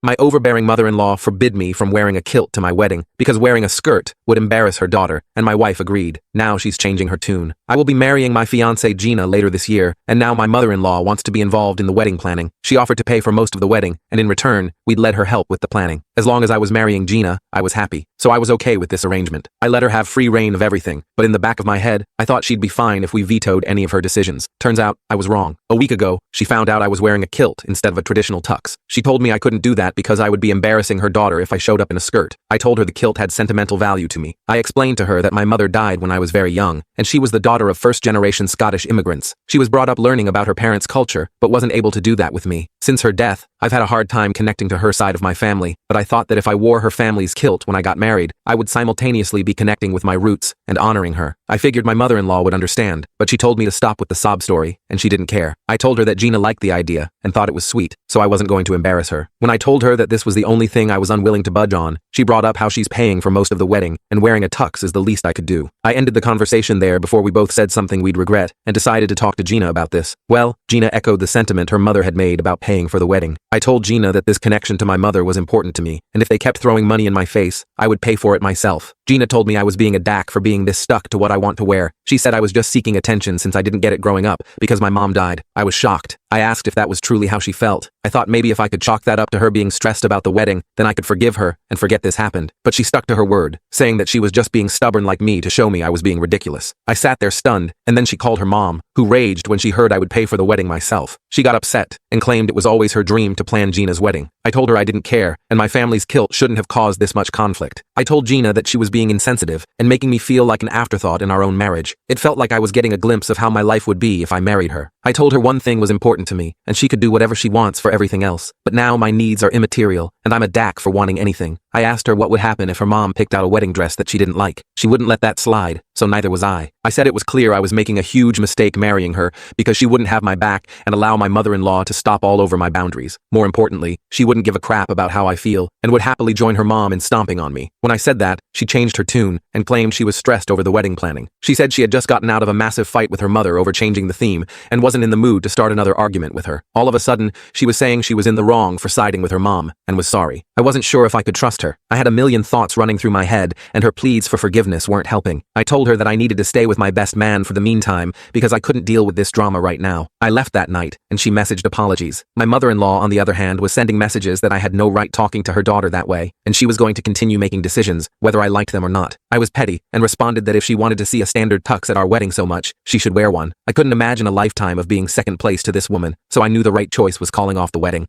My overbearing mother-in-law forbid me from wearing a kilt to my wedding because wearing a skirt would embarrass her daughter, and my wife agreed. Now she's changing her tune. I will be marrying my fiancée Gina later this year, and now my mother-in-law wants to be involved in the wedding planning. She offered to pay for most of the wedding, and in return, we'd let her help with the planning. As long as I was marrying Gina, I was happy, so I was okay with this arrangement. I let her have free reign of everything, but in the back of my head, I thought she'd be fine if we vetoed any of her decisions. Turns out, I was wrong. A week ago, she found out I was wearing a kilt instead of a traditional tux. She told me I couldn't do that because I would be embarrassing her daughter if I showed up in a skirt. I told her the kilt had sentimental value to me. I explained to her that my mother died when I was very young, and she was the daughter of first-generation Scottish immigrants. She was brought up learning about her parents' culture, but wasn't able to do that with me. Since her death, I've had a hard time connecting to her side of my family, but I thought that if I wore her family's kilt when I got married, I would simultaneously be connecting with my roots and honoring her. I figured my mother-in-law would understand, but she told me to stop with the sob story, and she didn't care. I told her that Gina liked the idea and thought it was sweet, so I wasn't going to embarrass her. When I told her that this was the only thing I was unwilling to budge on, she brought up how she's paying for most of the wedding, and wearing a tux is the least I could do. I ended the conversation there before we both said something we'd regret, and decided to talk to Gina about this. Well, Gina echoed the sentiment her mother had made about paying for the wedding. I told Gina that this connection to my mother was important to me, and if they kept throwing money in my face, I would pay for it myself. Gina told me I was being a dack for being this stuck to what I want to wear. She said I was just seeking attention since I didn't get it growing up, because my mom died. I was shocked. I asked if that was truly how she felt. I thought maybe if I could chalk that up to her being stressed about the wedding, then I could forgive her and forget this happened. But she stuck to her word, saying that she was just being stubborn like me to show me I was being ridiculous. I sat there stunned, and then she called her mom, who raged when she heard I would pay for the wedding myself. She got upset and claimed it was always her dream to plan Gina's wedding. I told her I didn't care, and my family's kilt shouldn't have caused this much conflict. I told Gina that she was being insensitive and making me feel like an afterthought in our own marriage. It felt like I was getting a glimpse of how my life would be if I married her. I told her one thing was important to me, and she could do whatever she wants for everything else. But now my needs are immaterial, and I'm a dack for wanting anything. I asked her what would happen if her mom picked out a wedding dress that she didn't like. She wouldn't let that slide, so neither was I. I said it was clear I was making a huge mistake marrying her because she wouldn't have my back and allow my mother-in-law to stop all over my boundaries. More importantly, she wouldn't give a crap about how I feel and would happily join her mom in stomping on me. When I said that, she changed her tune and claimed she was stressed over the wedding planning. She said she had just gotten out of a massive fight with her mother over changing the theme and wasn't in the mood to start another argument with her. All of a sudden, she was saying she was in the wrong for siding with her mom and was sorry. I wasn't sure if I could trust her. I had a million thoughts running through my head, and her pleas for forgiveness weren't helping. I told her that I needed to stay with my best man for the meantime because I couldn't deal with this drama right now. I left that night, and she messaged apologies. My mother-in-law, on the other hand, was sending messages that I had no right talking to her daughter that way, and she was going to continue making decisions, whether I liked them or not. I was petty, and responded that if she wanted to see a standard tux at our wedding so much, she should wear one. I couldn't imagine a lifetime of being second place to this woman, so I knew the right choice was calling off the wedding.